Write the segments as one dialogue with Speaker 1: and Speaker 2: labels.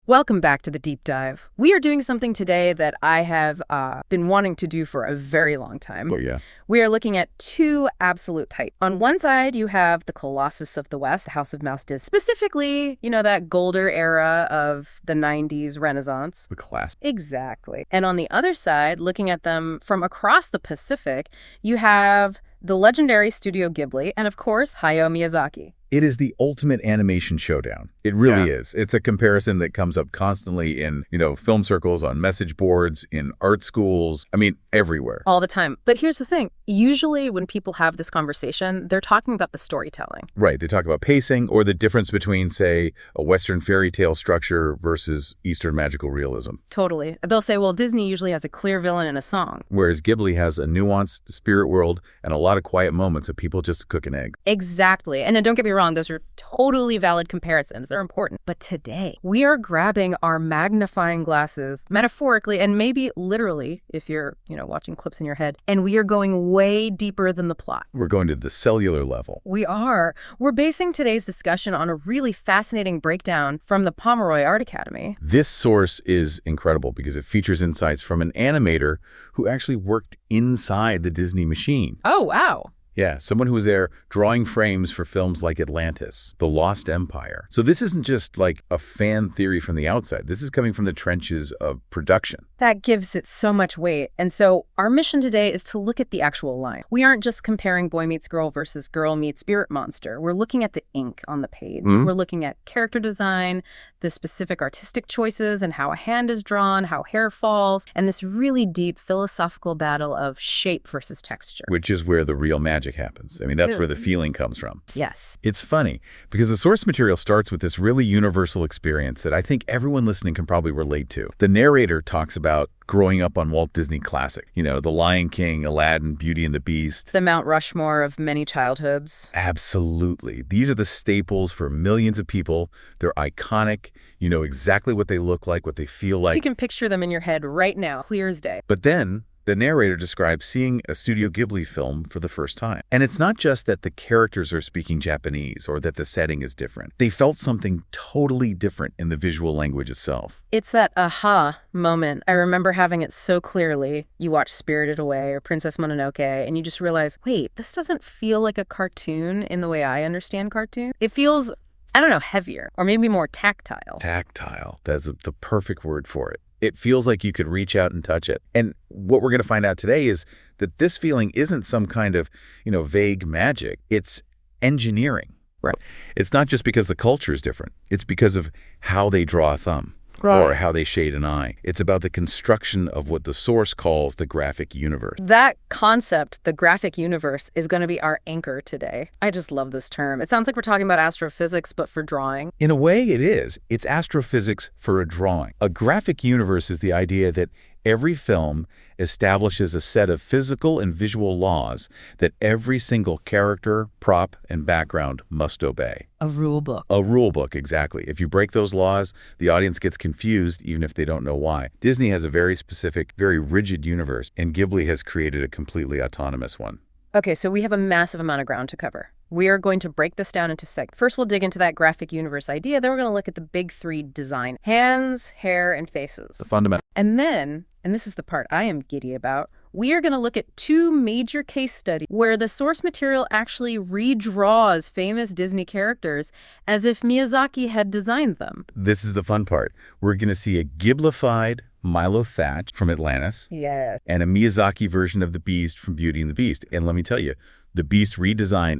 Speaker 1: Welcome back to the deep dive. We are doing something today that I have been wanting to do for a very long time.
Speaker 2: Oh, yeah.
Speaker 1: We are looking at two absolute types. On one side, you have the Colossus of the West, the House of Mouse Disney. Specifically, that golden era of the 90s Renaissance.
Speaker 2: The class.
Speaker 1: Exactly. And on the other side, looking at them from across the Pacific, you have the legendary Studio Ghibli and, of course, Hayao Miyazaki.
Speaker 2: It is the ultimate animation showdown. It really is. It's a comparison that comes up constantly in, film circles, on message boards, in art schools. I mean, everywhere.
Speaker 1: All the time. But here's the thing. Usually when people have this conversation, they're talking about the storytelling.
Speaker 2: Right. They talk about pacing or the difference between, say, a Western fairy tale structure versus Eastern magical realism.
Speaker 1: Totally. They'll say, well, Disney usually has a clear villain and a song.
Speaker 2: Whereas Ghibli has a nuanced spirit world and a lot of quiet moments of people just cooking eggs.
Speaker 1: Exactly. And don't get me wrong, those are totally valid comparisons. They're important. But today, we are grabbing our magnifying glasses, metaphorically and maybe literally, if you're, watching clips in your head, and we are going way deeper than the plot.
Speaker 2: We're going to the cellular level.
Speaker 1: We are. We're basing today's discussion on a really fascinating breakdown from the Pomeroy Art Academy.
Speaker 2: This source is incredible because it features insights from an animator who actually worked inside the Disney machine.
Speaker 1: Oh, wow.
Speaker 2: Yeah, someone who was there drawing frames for films like Atlantis, The Lost Empire. So this isn't just like a fan theory from the outside. This is coming from the trenches of production.
Speaker 1: That gives it so much weight. And so our mission today is to look at the actual line. We aren't just comparing boy meets girl versus girl meets spirit monster. We're looking at the ink on the page. We're looking at character design, the specific artistic choices, and how a hand is drawn, how hair falls, and this really deep philosophical battle of shape versus texture.
Speaker 2: Which is where the real magic happens. I mean, that's where the feeling comes from.
Speaker 1: Yes.
Speaker 2: It's funny because the source material starts with this really universal experience that I think everyone listening can probably relate to. The narrator talks about growing up on Walt Disney classic, The Lion King, Aladdin, Beauty and the Beast.
Speaker 1: The Mount Rushmore of many childhoods.
Speaker 2: Absolutely. These are the staples for millions of people. They're iconic. You know exactly what they look like, what they feel like.
Speaker 1: You can picture them in your head right now, clear as day.
Speaker 2: But then the narrator describes seeing a Studio Ghibli film for the first time. And it's not just that the characters are speaking Japanese or that the setting is different. They felt something totally different in the visual language itself.
Speaker 1: It's that aha moment. I remember having it so clearly. You watch Spirited Away or Princess Mononoke and you just realize, wait, this doesn't feel like a cartoon in the way I understand cartoon. It feels, heavier or maybe more tactile.
Speaker 2: Tactile. That's the perfect word for it. It feels like you could reach out and touch it. And what we're going to find out today is that this feeling isn't some kind of, vague magic. It's engineering.
Speaker 1: Right.
Speaker 2: It's not just because the culture is different. It's because of how they draw a thumb.
Speaker 1: Right.
Speaker 2: Or how they shade an eye. It's about the construction of what the source calls the graphic universe.
Speaker 1: That concept, the graphic universe, is going to be our anchor today. I just love this term. It sounds like we're talking about astrophysics, but for drawing.
Speaker 2: In a way, it is. It's astrophysics for a drawing. A graphic universe is the idea that every film establishes a set of physical and visual laws that every single character, prop, and background must obey.
Speaker 1: A rule book.
Speaker 2: A rule book, exactly. If you break those laws, the audience gets confused even if they don't know why. Disney has a very specific, very rigid universe, and Ghibli has created a completely autonomous one.
Speaker 1: Okay, so we have a massive amount of ground to cover. We are going to break this down into segments. First, we'll dig into that graphic universe idea. Then we're going to look at the big three design: hands, hair, and faces.
Speaker 2: The fundamental.
Speaker 1: And then, and this is the part I am giddy about, we are going to look at two major case studies where the source material actually redraws famous Disney characters as if Miyazaki had designed them.
Speaker 2: This is the fun part. We're going to see a Ghiblified Milo Thatch from Atlantis.
Speaker 1: Yes.
Speaker 2: And a Miyazaki version of the Beast from Beauty and the Beast. And let me tell you, the Beast redesign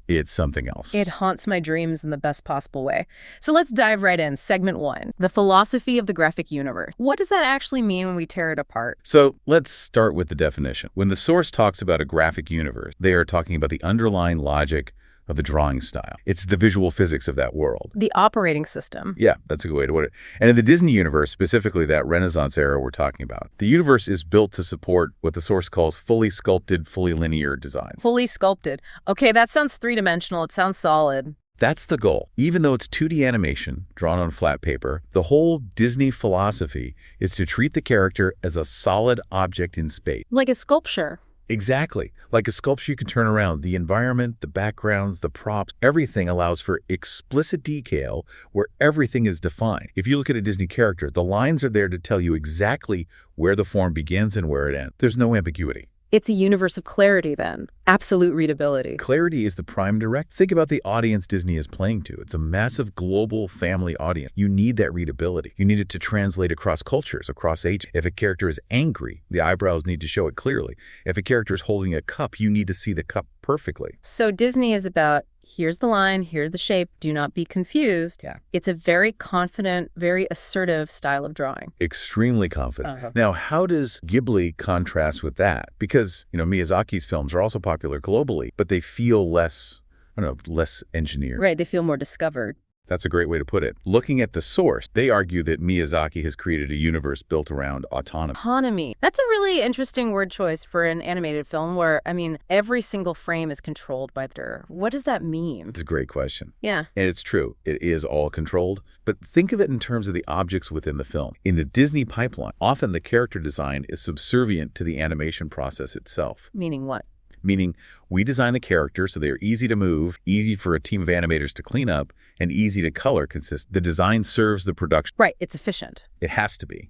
Speaker 2: it's something else.
Speaker 1: It haunts my dreams in the best possible way. So let's dive right in. Segment 1, the philosophy of the graphic universe. What does that actually mean when we tear it apart?
Speaker 2: So let's start with the definition. When the source talks about a graphic universe, they are talking about the underlying logic of the drawing style. It's the visual physics of that world.
Speaker 1: The operating system.
Speaker 2: Yeah, that's a good way to put it. And in the Disney universe, specifically that Renaissance era we're talking about, the universe is built to support what the source calls fully sculpted, fully linear designs.
Speaker 1: Fully sculpted. Okay, that sounds three-dimensional. It sounds solid.
Speaker 2: That's the goal. Even though it's 2D animation drawn on flat paper, the whole Disney philosophy is to treat the character as a solid object in space.
Speaker 1: Like a sculpture.
Speaker 2: Exactly. Like a sculpture you can turn around. The environment, the backgrounds, the props, everything allows for explicit detail where everything is defined. If you look at a Disney character, the lines are there to tell you exactly where the form begins and where it ends. There's no ambiguity.
Speaker 1: It's a universe of clarity then. Absolute readability.
Speaker 2: Clarity is the prime direct. Think about the audience Disney is playing to. It's a massive global family audience. You need that readability. You need it to translate across cultures, across ages. If a character is angry, the eyebrows need to show it clearly. If a character is holding a cup, you need to see the cup perfectly.
Speaker 1: So Disney is about, here's the line, here's the shape, do not be confused.
Speaker 2: Yeah.
Speaker 1: It's a very confident, very assertive style of drawing.
Speaker 2: Extremely confident. Now, how does Ghibli contrast with that? Because, Miyazaki's films are also popular globally, but they feel less engineered.
Speaker 1: Right, they feel more discovered.
Speaker 2: That's a great way to put it. Looking at the source, they argue that Miyazaki has created a universe built around autonomy.
Speaker 1: Autonomy. That's a really interesting word choice for an animated film where, every single frame is controlled by the... What does that mean?
Speaker 2: It's a great question.
Speaker 1: Yeah.
Speaker 2: And it's true. It is all controlled. But think of it in terms of the objects within the film. In the Disney pipeline, often the character design is subservient to the animation process itself.
Speaker 1: Meaning what?
Speaker 2: Meaning we design the characters so they're easy to move, easy for a team of animators to clean up, and easy to color consist. The design serves the production.
Speaker 1: Right, it's efficient.
Speaker 2: It has to be.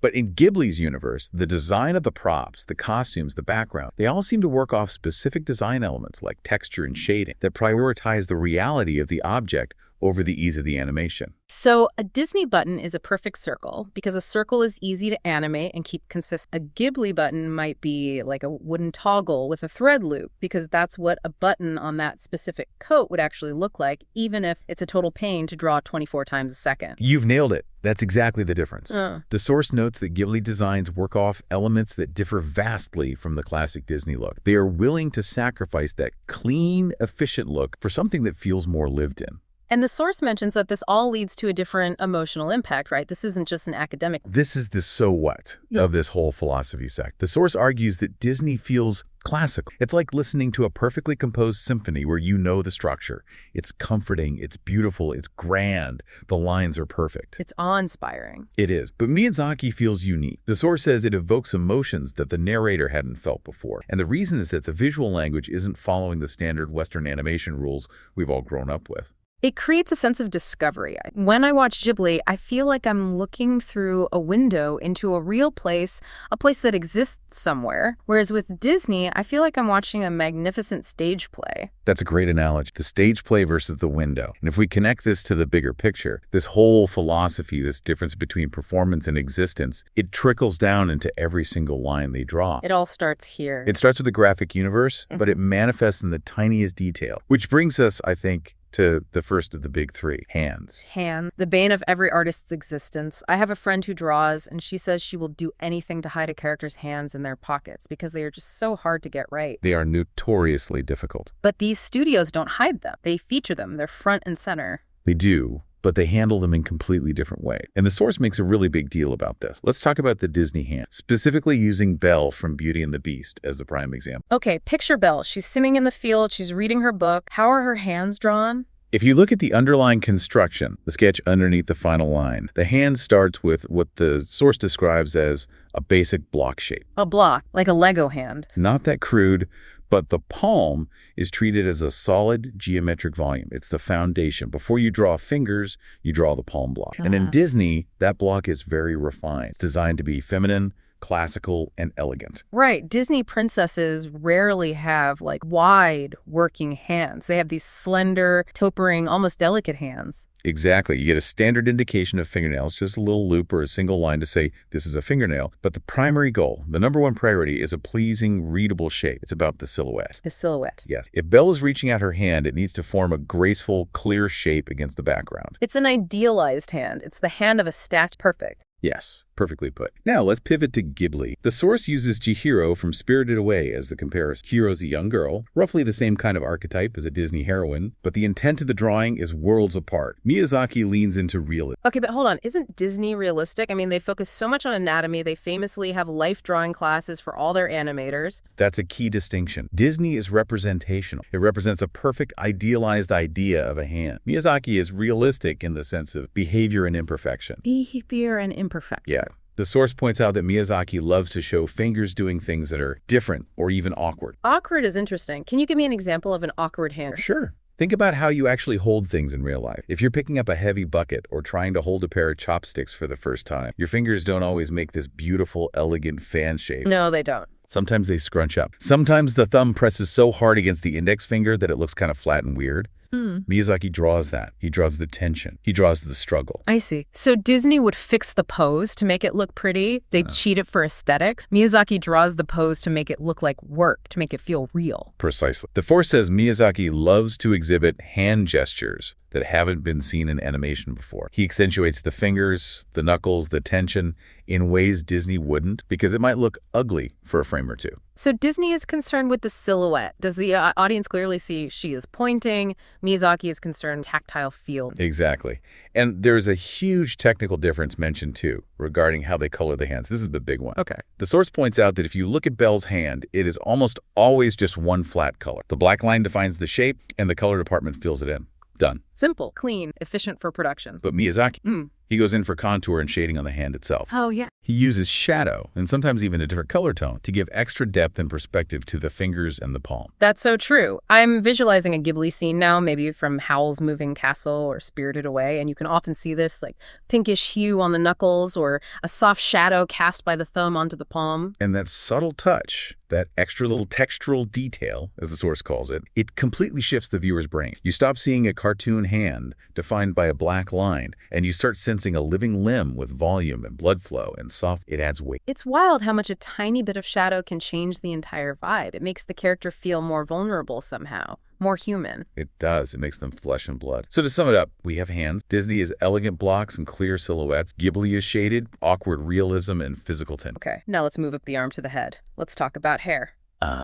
Speaker 2: But in Ghibli's universe, the design of the props, the costumes, the background, they all seem to work off specific design elements like texture and shading that prioritize the reality of the object over the ease of the animation.
Speaker 1: So a Disney button is a perfect circle because a circle is easy to animate and keep consistent. A Ghibli button might be like a wooden toggle with a thread loop because that's what a button on that specific coat would actually look like, even if it's a total pain to draw 24 times a second.
Speaker 2: You've nailed it. That's exactly the difference. The source notes that Ghibli designs work off elements that differ vastly from the classic Disney look. They are willing to sacrifice that clean, efficient look for something that feels more lived in.
Speaker 1: And the source mentions that this all leads to a different emotional impact, right? This isn't just an academic.
Speaker 2: This is the so what of this whole philosophy sect. The source argues that Disney feels classical. It's like listening to a perfectly composed symphony where you know the structure. It's comforting, it's beautiful, it's grand. The lines are perfect.
Speaker 1: It's awe-inspiring.
Speaker 2: It is. But Miyazaki feels unique. The source says it evokes emotions that the narrator hadn't felt before. And the reason is that the visual language isn't following the standard Western animation rules we've all grown up with.
Speaker 1: It creates a sense of discovery. When I watch Ghibli, I feel like I'm looking through a window into a real place, a place that exists somewhere. Whereas with Disney, I feel like I'm watching a magnificent stage play.
Speaker 2: That's a great analogy. The stage play versus the window. And if we connect this to the bigger picture, this whole philosophy, this difference between performance and existence, it trickles down into every single line they draw.
Speaker 1: It all starts here.
Speaker 2: It starts with the graphic universe, but it manifests in the tiniest detail, which brings us, I think, to the first of the big three, hands.
Speaker 1: Hand, the bane of every artist's existence. I have a friend who draws, and she says she will do anything to hide a character's hands in their pockets because they are just so hard to get right.
Speaker 2: They are notoriously difficult.
Speaker 1: But these studios don't hide them. They feature them. They're front and center.
Speaker 2: They do, but they handle them in completely different ways. And the source makes a really big deal about this. Let's talk about the Disney hand, specifically using Belle from Beauty and the Beast as the prime example.
Speaker 1: Okay, picture Belle. She's swimming in the field. She's reading her book. How are her hands drawn?
Speaker 2: If you look at the underlying construction, the sketch underneath the final line, the hand starts with what the source describes as a basic block shape.
Speaker 1: A block, like a Lego hand.
Speaker 2: Not that crude, but the palm is treated as a solid geometric volume. It's the foundation. Before you draw fingers, you draw the palm block. And in Disney, that block is very refined. It's designed to be feminine, classical, and elegant.
Speaker 1: Right. Disney princesses rarely have wide working hands. They have these slender, tapering, almost delicate hands.
Speaker 2: Exactly. You get a standard indication of fingernails, just a little loop or a single line to say this is a fingernail. But the primary goal, the number one priority, is a pleasing, readable shape. It's about the silhouette.
Speaker 1: The silhouette.
Speaker 2: Yes. If Belle is reaching out her hand, it needs to form a graceful, clear shape against the background.
Speaker 1: It's an idealized hand. It's the hand of a stacked perfect.
Speaker 2: Yes, perfectly put. Now let's pivot to Ghibli. The source uses Chihiro from Spirited Away as the comparison. Chihiro's a young girl, roughly the same kind of archetype as a Disney heroine, but the intent of the drawing is worlds apart. Miyazaki leans into realism.
Speaker 1: Okay, but hold on. Isn't Disney realistic? I mean, they focus so much on anatomy. They famously have life drawing classes for all their animators.
Speaker 2: That's a key distinction. Disney is representational. It represents a perfect, idealized idea of a hand. Miyazaki is realistic in the sense of behavior and imperfection.
Speaker 1: Behavior and imperfection.
Speaker 2: Yeah. The source points out that Miyazaki loves to show fingers doing things that are different or even awkward.
Speaker 1: Awkward is interesting. Can you give me an example of an awkward hand?
Speaker 2: Sure. Think about how you actually hold things in real life. If you're picking up a heavy bucket or trying to hold a pair of chopsticks for the first time, your fingers don't always make this beautiful, elegant fan shape.
Speaker 1: No, they don't.
Speaker 2: Sometimes they scrunch up. Sometimes the thumb presses so hard against the index finger that it looks kind of flat and weird. Miyazaki draws that. He draws the tension. He draws the struggle.
Speaker 1: I see. So Disney would fix the pose to make it look pretty. They'd cheat it for aesthetic. Miyazaki draws the pose to make it look like work, to make it feel real.
Speaker 2: Precisely. The Force says Miyazaki loves to exhibit hand gestures that haven't been seen in animation before. He accentuates the fingers, the knuckles, the tension in ways Disney wouldn't because it might look ugly for a frame or two.
Speaker 1: So Disney is concerned with the silhouette. Does the audience clearly see she is pointing? Miyazaki is concerned tactile feel.
Speaker 2: Exactly. And there's a huge technical difference mentioned too regarding how they color the hands. This is the big one.
Speaker 1: Okay.
Speaker 2: The source points out that if you look at Belle's hand, it is almost always just one flat color. The black line defines the shape and the color department fills it in. Done.
Speaker 1: Simple, clean, efficient for production.
Speaker 2: But Miyazaki, he goes in for contour and shading on the hand itself.
Speaker 1: Oh, yeah.
Speaker 2: He uses shadow, and sometimes even a different color tone, to give extra depth and perspective to the fingers and the palm.
Speaker 1: That's so true. I'm visualizing a Ghibli scene now, maybe from Howl's Moving Castle or Spirited Away, and you can often see this like pinkish hue on the knuckles or a soft shadow cast by the thumb onto the palm.
Speaker 2: And that subtle touch, that extra little textural detail, as the source calls it, it completely shifts the viewer's brain. You stop seeing a cartoon hand defined by a black line, and you start sensing a living limb with volume and blood flow and soft. It adds weight.
Speaker 1: It's wild how much a tiny bit of shadow can change the entire vibe. It makes the character feel more vulnerable somehow, more human.
Speaker 2: It does. It makes them flesh and blood. So to sum it up, we have hands. Disney is elegant blocks and clear silhouettes. Ghibli is shaded, awkward realism, and physical tension.
Speaker 1: Okay, now let's move up the arm to the head. Let's talk about hair.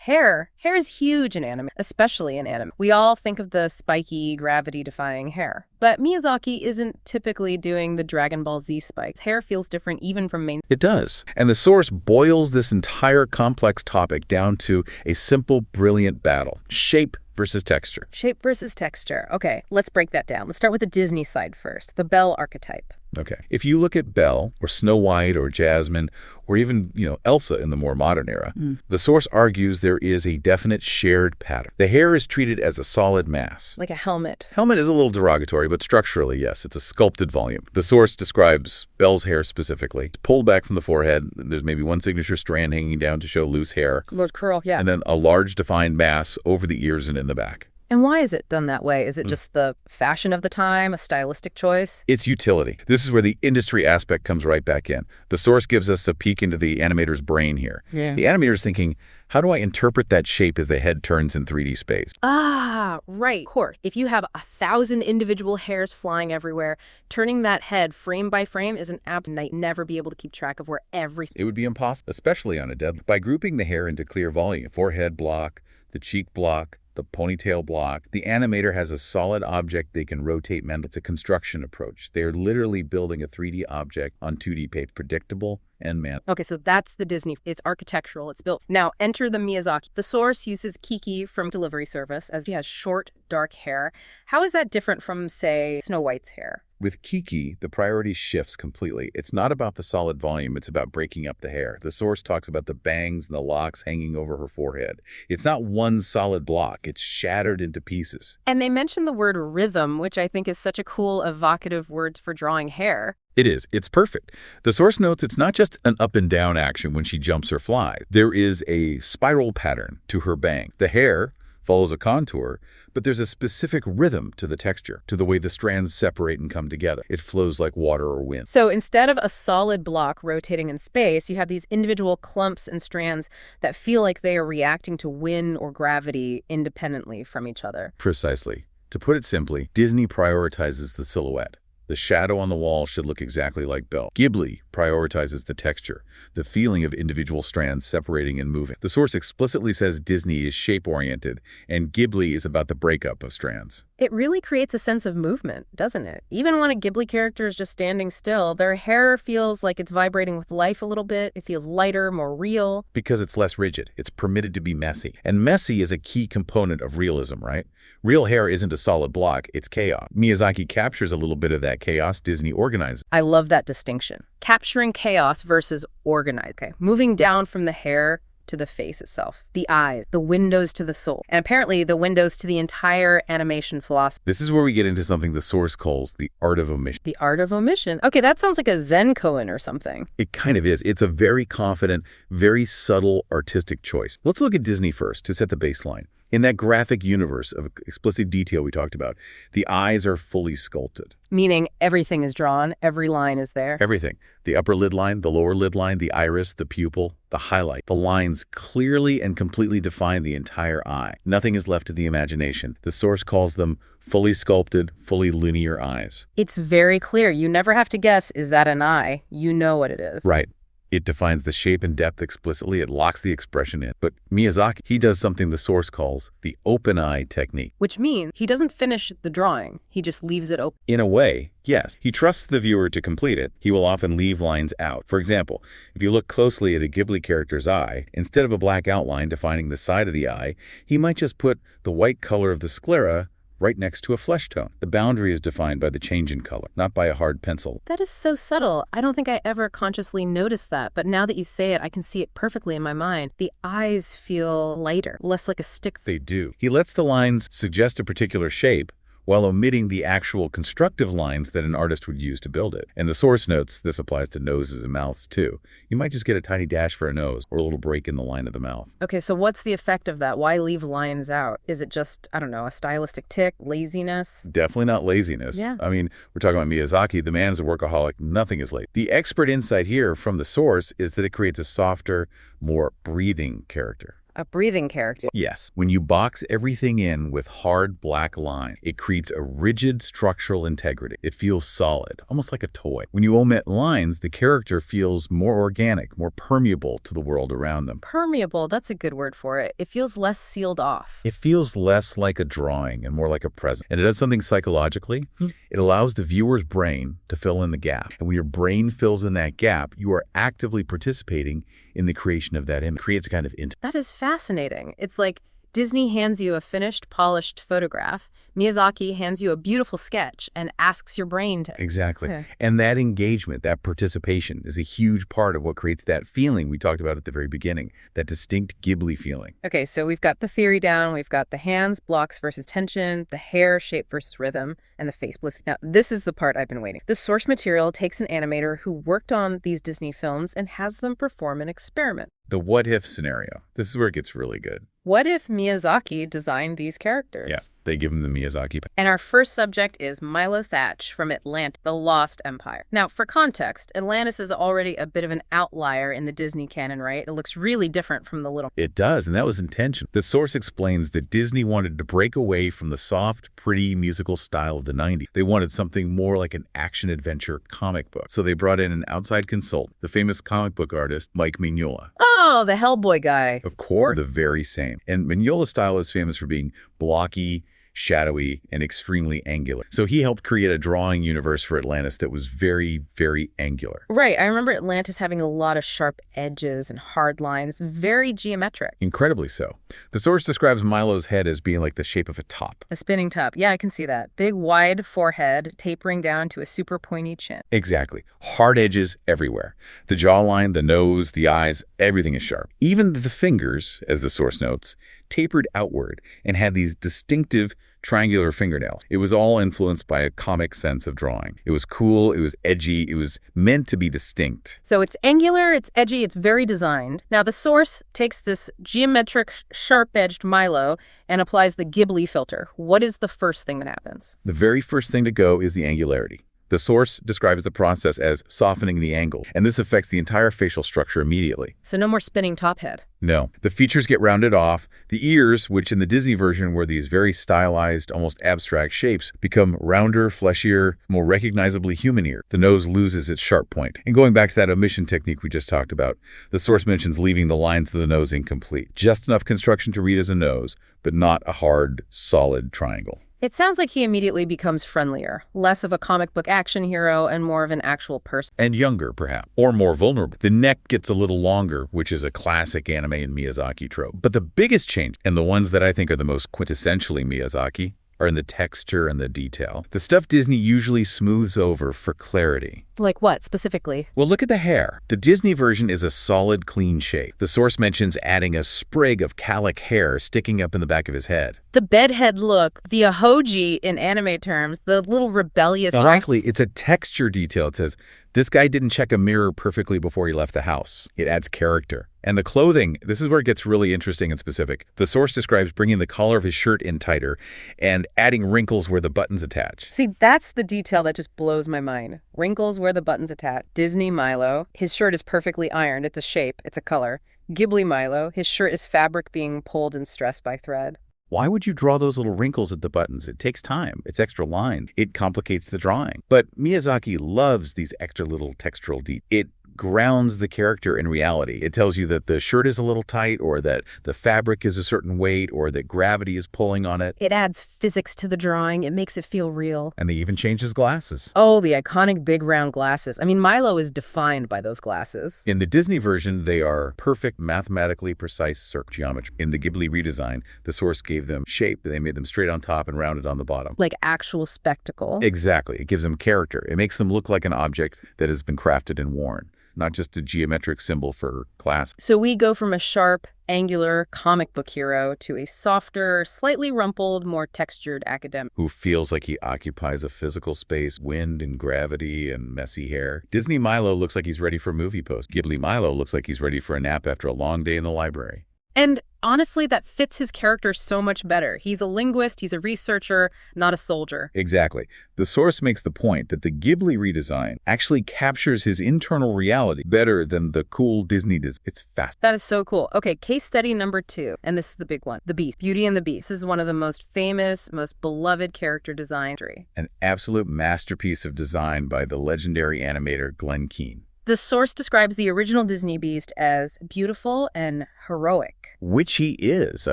Speaker 1: Hair is huge in anime, especially in anime. We all think of the spiky, gravity-defying hair. But Miyazaki isn't typically doing the Dragon Ball Z spikes. Hair feels different even from main...
Speaker 2: It does. And the source boils this entire complex topic down to a simple, brilliant battle. Shape versus texture.
Speaker 1: Shape versus texture. Okay, let's break that down. Let's start with the Disney side first, the Belle archetype.
Speaker 2: Okay. If you look at Belle, or Snow White, or Jasmine, or even, Elsa in the more modern era, the source argues there is a definite shared pattern. The hair is treated as a solid mass.
Speaker 1: Like a helmet.
Speaker 2: Helmet is a little derogatory, but structurally, yes, it's a sculpted volume. The source describes Belle's hair specifically. It's pulled back from the forehead. There's maybe one signature strand hanging down to show loose hair.
Speaker 1: Lord curl, yeah.
Speaker 2: And then a large defined mass over the ears and in the back.
Speaker 1: And why is it done that way? Is it just the fashion of the time, a stylistic choice?
Speaker 2: It's utility. This is where the industry aspect comes right back in. The source gives us a peek into the animator's brain here.
Speaker 1: Yeah.
Speaker 2: The animator's thinking, how do I interpret that shape as the head turns in 3D space?
Speaker 1: Ah, right. Of course. If you have 1,000 individual hairs flying everywhere, turning that head frame by frame is an absolute night. Never be able to keep track of where every...
Speaker 2: It would be impossible, especially on a dead. By grouping the hair into clear volume, forehead block, the cheek block, the ponytail block, the animator has a solid object they can rotate mentally. It's a construction approach. They're literally building a 3D object on 2D paper, predictable and man.
Speaker 1: Okay, so that's the Disney. It's architectural. It's built. Now, enter the Miyazaki. The source uses Kiki from Delivery Service, as she has short, dark hair. How is that different from, say, Snow White's hair?
Speaker 2: With Kiki, the priority shifts completely. It's not about the solid volume, it's about breaking up the hair. The source talks about the bangs and the locks hanging over her forehead. It's not one solid block, it's shattered into pieces.
Speaker 1: And they mention the word rhythm, which I think is such a cool, evocative word for drawing hair.
Speaker 2: It is. It's perfect. The source notes it's not just an up and down action when she jumps or flies. There is a spiral pattern to her bang. The hair follows a contour, but there's a specific rhythm to the texture, to the way the strands separate and come together. It flows like water or wind.
Speaker 1: So instead of a solid block rotating in space, you have these individual clumps and strands that feel like they are reacting to wind or gravity independently from each other.
Speaker 2: Precisely. To put it simply, Disney prioritizes the silhouette. The shadow on the wall should look exactly like Belle. Ghibli prioritizes the texture, the feeling of individual strands separating and moving. The source explicitly says Disney is shape-oriented, and Ghibli is about the breakup of strands.
Speaker 1: It really creates a sense of movement, doesn't it? Even when a Ghibli character is just standing still, their hair feels like it's vibrating with life a little bit. It feels lighter, more real.
Speaker 2: Because it's less rigid. It's permitted to be messy. And messy is a key component of realism, right? Real hair isn't a solid block, it's chaos. Miyazaki captures a little bit of that chaos Disney organizes.
Speaker 1: I love that distinction. Capturing chaos versus organized. Okay, moving down from the hair to the face itself, the eyes, the windows to the soul, and apparently the windows to the entire animation philosophy.
Speaker 2: This is where we get into something the source calls the art of omission.
Speaker 1: The art of omission. Okay, that sounds like a Zen koan or something.
Speaker 2: It kind of is. It's a very confident, very subtle artistic choice. Let's look at Disney first to set the baseline. In that graphic universe of explicit detail we talked about, the eyes are fully sculpted.
Speaker 1: Meaning everything is drawn, every line is there.
Speaker 2: Everything. The upper lid line, the lower lid line, the iris, the pupil, the highlight. The lines clearly and completely define the entire eye. Nothing is left to the imagination. The source calls them fully sculpted, fully linear eyes.
Speaker 1: It's very clear. You never have to guess, is that an eye? You know what it is.
Speaker 2: Right. It defines the shape and depth explicitly. It locks the expression in. But Miyazaki, he does something the source calls the open eye technique.
Speaker 1: Which means he doesn't finish the drawing. He just leaves it open.
Speaker 2: In a way, yes. He trusts the viewer to complete it. He will often leave lines out. For example, if you look closely at a Ghibli character's eye, instead of a black outline defining the side of the eye, he might just put the white color of the sclera right next to a flesh tone. The boundary is defined by the change in color, not by a hard pencil.
Speaker 1: That is so subtle. I don't think I ever consciously noticed that, but now that you say it, I can see it perfectly in my mind. The eyes feel lighter, less like a stick.
Speaker 2: They do. He lets the lines suggest a particular shape while omitting the actual constructive lines that an artist would use to build it. And the source notes this applies to noses and mouths too. You might just get a tiny dash for a nose or a little break in the line of the mouth.
Speaker 1: Okay, so what's the effect of that? Why leave lines out? Is it just, I don't know, a stylistic tick, laziness?
Speaker 2: Definitely not laziness.
Speaker 1: Yeah.
Speaker 2: I mean, we're talking about Miyazaki. The man is a workaholic. Nothing is late. The expert insight here from the source is that it creates a softer, more breathing character.
Speaker 1: A breathing character.
Speaker 2: Yes. When you box everything in with hard black line, it creates a rigid structural integrity. It feels solid, almost like a toy. When you omit lines, the character feels more organic, more permeable to the world around them.
Speaker 1: Permeable, that's a good word for it. It feels less sealed off.
Speaker 2: It feels less like a drawing and more like a present. And it does something psychologically. It allows the viewer's brain to fill in the gap. And when your brain fills in that gap, you are actively participating in the creation of that image. It creates a kind of intimacy.
Speaker 1: That is fascinating. It's like Disney hands you a finished, polished photograph. Miyazaki hands you a beautiful sketch and asks your brain to...
Speaker 2: Exactly.
Speaker 1: Yeah.
Speaker 2: And that engagement, that participation is a huge part of what creates that feeling we talked about at the very beginning, that distinct Ghibli feeling.
Speaker 1: Okay, so we've got the theory down. We've got the hands, blocks versus tension, the hair, shape versus rhythm, and the face bliss. Now, this is the part I've been waiting. The source material takes an animator who worked on these Disney films and has them perform an experiment.
Speaker 2: The what-if scenario. This is where it gets really good.
Speaker 1: What if Miyazaki designed these characters?
Speaker 2: Yeah, they give him the Miyazaki.
Speaker 1: And our first subject is Milo Thatch from Atlantis, The Lost Empire. Now, for context, Atlantis is already a bit of an outlier in the Disney canon, right? It looks really different from the little...
Speaker 2: It does, and that was intentional. The source explains that Disney wanted to break away from the soft, pretty musical style of the 90s. They wanted something more like an action-adventure comic book. So they brought in an outside consultant, the famous comic book artist Mike Mignola.
Speaker 1: Oh, the Hellboy guy.
Speaker 2: Of course, the very same. And Mignola's style is famous for being blocky, shadowy, and extremely angular. So he helped create a drawing universe for Atlantis that was very, very angular.
Speaker 1: Right. I remember Atlantis having a lot of sharp edges and hard lines, very geometric.
Speaker 2: Incredibly so. The source describes Milo's head as being like the shape of a top.
Speaker 1: A spinning top. Yeah, I can see that. Big, wide forehead, tapering down to a super pointy chin.
Speaker 2: Exactly. Hard edges everywhere. The jawline, the nose, the eyes, everything is sharp. Even the fingers, as the source notes, tapered outward and had these distinctive triangular fingernails. It was all influenced by a comic sense of drawing. It was cool, it was edgy, it was meant to be distinct.
Speaker 1: So it's angular, it's edgy, it's very designed. Now the source takes this geometric, sharp-edged Milo and applies the Ghibli filter. What is the first thing that happens?
Speaker 2: The very first thing to go is the angularity. The source describes the process as softening the angle, and this affects the entire facial structure immediately.
Speaker 1: So no more spinning top head.
Speaker 2: No. The features get rounded off. The ears, which in the Disney version were these very stylized, almost abstract shapes, become rounder, fleshier, more recognizably human ear. The nose loses its sharp point. And going back to that omission technique we just talked about, the source mentions leaving the lines of the nose incomplete. Just enough construction to read as a nose, but not a hard, solid triangle.
Speaker 1: It sounds like he immediately becomes friendlier, less of a comic book action hero and more of an actual person.
Speaker 2: And younger, perhaps, or more vulnerable. The neck gets a little longer, which is a classic anime and Miyazaki trope. But the biggest change, and the ones that I think are the most quintessentially Miyazaki, are in the texture and the detail. The stuff Disney usually smooths over for clarity.
Speaker 1: Like what, specifically?
Speaker 2: Well, look at the hair. The Disney version is a solid, clean shape. The source mentions adding a sprig of calic hair sticking up in the back of his head.
Speaker 1: The bedhead look, the ahoji in anime terms, the little rebellious...
Speaker 2: Frankly, it's a texture detail. It says, this guy didn't check a mirror perfectly before he left the house. It adds character. And the clothing, this is where it gets really interesting and specific. The source describes bringing the collar of his shirt in tighter and adding wrinkles where the buttons attach.
Speaker 1: See, that's the detail that just blows my mind. Wrinkles where the buttons attach. Disney Milo, his shirt is perfectly ironed. It's a shape. It's a color. Ghibli Milo, his shirt is fabric being pulled and stressed by thread.
Speaker 2: Why would you draw those little wrinkles at the buttons? It takes time. It's extra line. It complicates the drawing. But Miyazaki loves these extra little textural details. It grounds the character in reality. It tells you that the shirt is a little tight, or that the fabric is a certain weight, or that gravity is pulling on it.
Speaker 1: It adds physics to the drawing. It makes it feel real.
Speaker 2: And they even change his glasses.
Speaker 1: Oh, the iconic big round glasses. I mean, Milo is defined by those glasses.
Speaker 2: In the Disney version, they are perfect, mathematically precise circle geometry. In the Ghibli redesign, the source gave them shape. They made them straight on top and rounded on the bottom.
Speaker 1: Like actual spectacle.
Speaker 2: Exactly. It gives them character. It makes them look like an object that has been crafted and worn, not just a geometric symbol for class.
Speaker 1: So we go from a sharp, angular comic book hero to a softer, slightly rumpled, more textured academic.
Speaker 2: Who feels like he occupies a physical space, wind and gravity and messy hair. Disney Milo looks like he's ready for a movie post. Ghibli Milo looks like he's ready for a nap after a long day in the library.
Speaker 1: And honestly, that fits his character so much better. He's a linguist, he's a researcher, not a soldier.
Speaker 2: Exactly. The source makes the point that the Ghibli redesign actually captures his internal reality better than the cool Disney design. It's fast.
Speaker 1: That is so cool. Okay, case study number 2, and this is the big one. The Beast. Beauty and the Beast. This is one of the most famous, most beloved character design.
Speaker 2: An absolute masterpiece of design by the legendary animator Glenn Keane.
Speaker 1: The source describes the original Disney Beast as beautiful and heroic.
Speaker 2: Which he is. I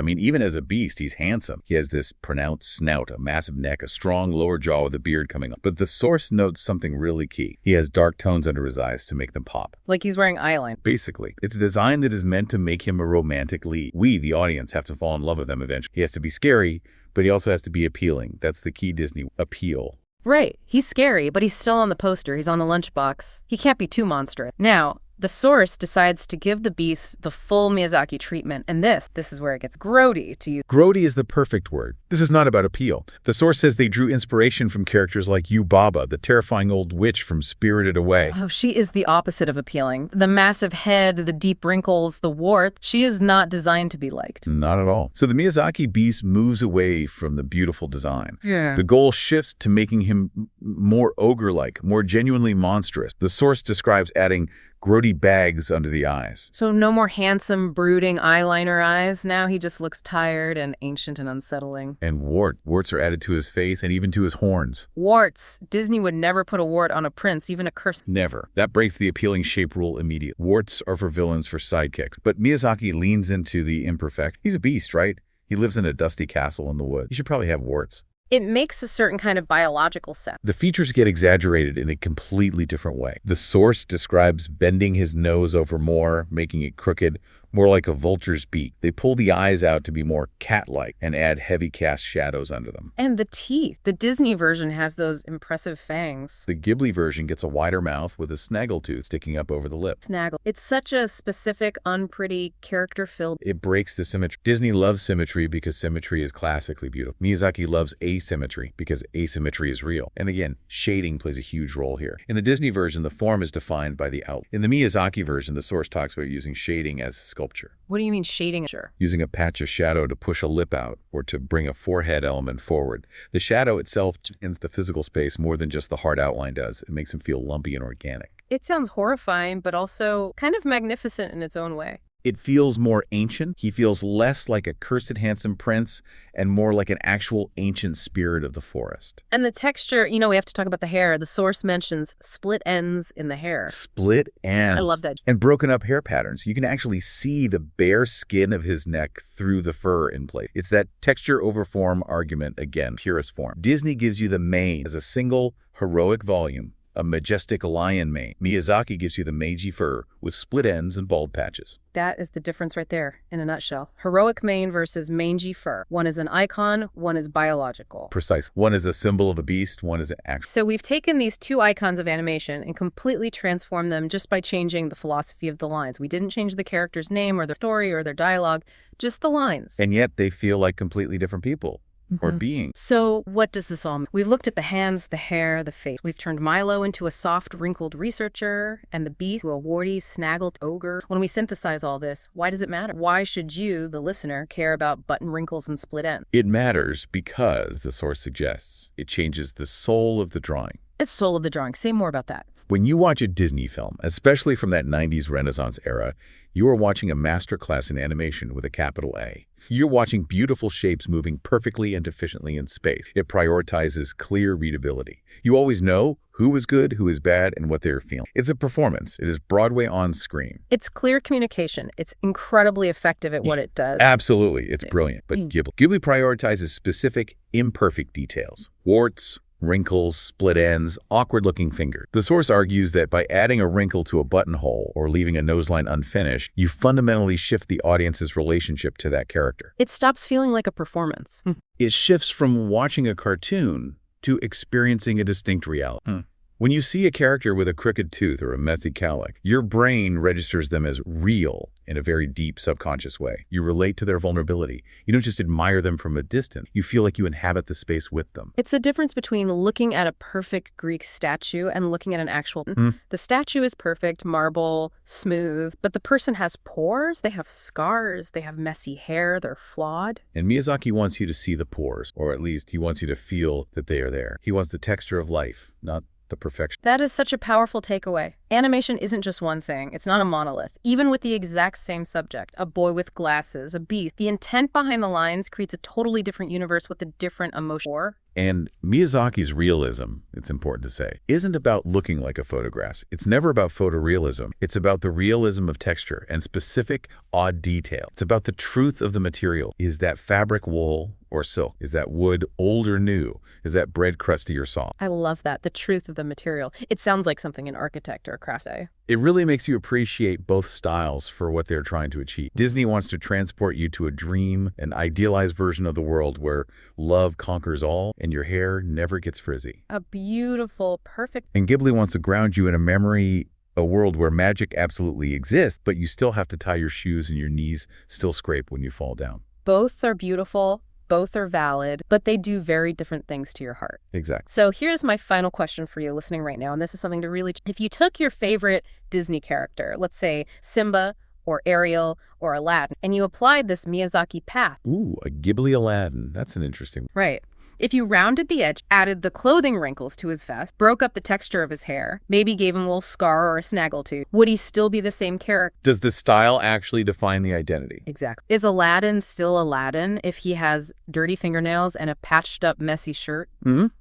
Speaker 2: mean, even as a beast, he's handsome. He has this pronounced snout, a massive neck, a strong lower jaw with a beard coming up. But the source notes something really key. He has dark tones under his eyes to make them pop.
Speaker 1: Like he's wearing eyeliner.
Speaker 2: Basically. It's a design that is meant to make him a romantic lead. We, the audience, have to fall in love with him eventually. He has to be scary, but he also has to be appealing. That's the key Disney appeal.
Speaker 1: Right. He's scary, but he's still on the poster. He's on the lunchbox. He can't be too monstrous. Now, the source decides to give the Beast the full Miyazaki treatment, and this is where it gets grody, to use.
Speaker 2: Grody is the perfect word. This is not about appeal. The source says they drew inspiration from characters like Yubaba, the terrifying old witch from Spirited Away.
Speaker 1: Oh, she is the opposite of appealing. The massive head, the deep wrinkles, the warmth. She is not designed to be liked.
Speaker 2: Not at all. So the Miyazaki Beast moves away from the beautiful design.
Speaker 1: Yeah.
Speaker 2: The goal shifts to making him more ogre-like, more genuinely monstrous. The source describes adding grody bags under the eyes.
Speaker 1: So no more handsome, brooding eyeliner eyes. Now he just looks tired and ancient and unsettling.
Speaker 2: And warts are added to his face and even to his horns.
Speaker 1: Warts. Disney would never put a wart on a prince, even a curse.
Speaker 2: Never. That breaks the appealing shape rule immediately. Warts are for villains, for sidekicks. But Miyazaki leans into the imperfect. He's a beast, right? He lives in a dusty castle in the woods. He should probably have warts.
Speaker 1: It makes a certain kind of biological sense.
Speaker 2: The features get exaggerated in a completely different way. The source describes bending his nose over more, making it crooked, more like a vulture's beak. They pull the eyes out to be more cat-like and add heavy cast shadows under them.
Speaker 1: And the teeth. The Disney version has those impressive fangs.
Speaker 2: The Ghibli version gets a wider mouth with a snaggletooth sticking up over the lip.
Speaker 1: Snaggle. It's such a specific, unpretty, character-filled.
Speaker 2: It breaks the symmetry. Disney loves symmetry because symmetry is classically beautiful. Miyazaki loves asymmetry because asymmetry is real. And again, shading plays a huge role here. In the Disney version, the form is defined by the outline. In the Miyazaki version, the source talks about using shading as sculpture.
Speaker 1: What do you mean shading? Sure.
Speaker 2: Using a patch of shadow to push a lip out or to bring a forehead element forward. The shadow itself ends the physical space more than just the hard outline does. It makes him feel lumpy and organic.
Speaker 1: It sounds horrifying, but also kind of magnificent in its own way.
Speaker 2: It feels more ancient. He feels less like a cursed handsome prince and more like an actual ancient spirit of the forest.
Speaker 1: And the texture, we have to talk about the hair. The source mentions split ends in the hair.
Speaker 2: Split ends.
Speaker 1: I love that.
Speaker 2: And broken up hair patterns. You can actually see the bare skin of his neck through the fur in place. It's that texture over form argument again, purest form. Disney gives you the mane as a single heroic volume. a majestic lion mane. Miyazaki gives you the Meiji fur with split ends and bald patches.
Speaker 1: That is the difference right there, in a nutshell. Heroic mane versus mangy fur. One is an icon, one is biological.
Speaker 2: Precise. One is a symbol of a beast, one is an action.
Speaker 1: So we've taken these two icons of animation and completely transformed them just by changing the philosophy of the lines. We didn't change the character's name or their story or their dialogue, just the lines.
Speaker 2: And yet they feel like completely different people. Or beings.
Speaker 1: So what does this all mean? We've looked at the hands, the hair, the face. We've turned Milo into a soft, wrinkled researcher and the beast to a warty, snaggled ogre. When we synthesize all this, why does it matter? Why should you, the listener, care about button wrinkles and split ends?
Speaker 2: It matters because, the source suggests, it changes the soul of the drawing.
Speaker 1: The soul of the drawing. Say more about that.
Speaker 2: When you watch a Disney film, especially from that 90s Renaissance era, you are watching a masterclass in animation with a capital A. You're watching beautiful shapes moving perfectly and efficiently in space. It prioritizes clear readability. You always know who is good, who is bad, and what they're feeling. It's a performance. It is Broadway on screen.
Speaker 1: It's clear communication. It's incredibly effective at what it does.
Speaker 2: Absolutely. It's brilliant. But Ghibli prioritizes specific, imperfect details. Warts, wrinkles, split ends, awkward-looking fingers. The source argues that by adding a wrinkle to a buttonhole or leaving a noseline unfinished, you fundamentally shift the audience's relationship to that character.
Speaker 1: It stops feeling like a performance.
Speaker 2: It shifts from watching a cartoon to experiencing a distinct reality. When you see a character with a crooked tooth or a messy cowlick, your brain registers them as real in a very deep subconscious way. You relate to their vulnerability. You don't just admire them from a distance. You feel like you inhabit the space with them.
Speaker 1: It's the difference between looking at a perfect Greek statue and looking at an actual... The statue is perfect, marble, smooth, but the person has pores, they have scars, they have messy hair, they're flawed.
Speaker 2: And Miyazaki wants you to see the pores, or at least he wants you to feel that they are there. He wants the texture of life, not the perfection.
Speaker 1: That is such a powerful takeaway. Animation isn't just one thing. It's not a monolith. Even with the exact same subject, a boy with glasses, a beast, the intent behind the lines creates a totally different universe with a different emotion.
Speaker 2: And Miyazaki's realism, it's important to say, isn't about looking like a photograph. It's never about photorealism. It's about the realism of texture and specific, odd detail. It's about the truth of the material. Is that fabric wool or silk? Is that wood old or new? Is that bread crusty or soft?
Speaker 1: I love that, the truth of the material. It sounds like something an architect or a craft say.
Speaker 2: It really makes you appreciate both styles for what they're trying to achieve. Disney wants to transport you to a dream, an idealized version of the world where love conquers all and your hair never gets frizzy.
Speaker 1: A beautiful, perfect...
Speaker 2: And Ghibli wants to ground you in a memory, a world where magic absolutely exists, but you still have to tie your shoes and your knees still scrape when you fall down.
Speaker 1: Both are beautiful. Both are valid, but they do very different things to your heart.
Speaker 2: Exactly.
Speaker 1: So here's my final question for you listening right now, and this is something to really... If you took your favorite Disney character, let's say Simba or Ariel or Aladdin, and you applied this Miyazaki path...
Speaker 2: Ooh, a Ghibli Aladdin. That's an interesting one.
Speaker 1: Right. If you rounded the edge, added the clothing wrinkles to his vest, broke up the texture of his hair, maybe gave him a little scar or a snaggletooth, would he still be the same character?
Speaker 2: Does the style actually define the identity?
Speaker 1: Exactly. Is Aladdin still Aladdin if he has dirty fingernails and a patched up messy shirt?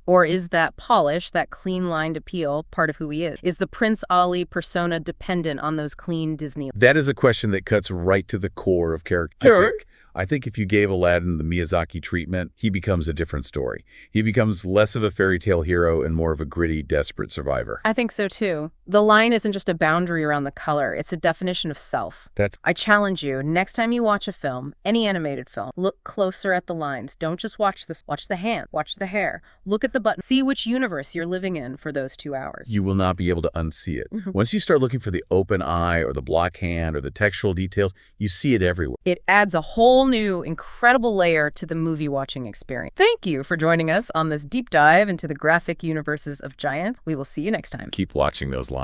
Speaker 1: Or is that polish, that clean-lined appeal, part of who he is? Is the Prince Ali persona dependent on those clean Disney?
Speaker 2: That is a question that cuts right to the core of character. I think if you gave Aladdin the Miyazaki treatment, he becomes a different story. He becomes less of a fairy tale hero and more of a gritty, desperate survivor.
Speaker 1: I think so too. The line isn't just a boundary around the color, it's a definition of self. I challenge you, next time you watch a film, any animated film, look closer at the lines. Don't just watch the hand, watch the hair, look at the button, see which universe you're living in for those 2 hours.
Speaker 2: You will not be able to unsee it. Once you start looking for the open eye or the block hand or the textural details, you see it everywhere.
Speaker 1: It adds a whole new, incredible layer to the movie watching experience. Thank you for joining us on this deep dive into the graphic universes of giants. We will see you next time.
Speaker 2: Keep watching those lines.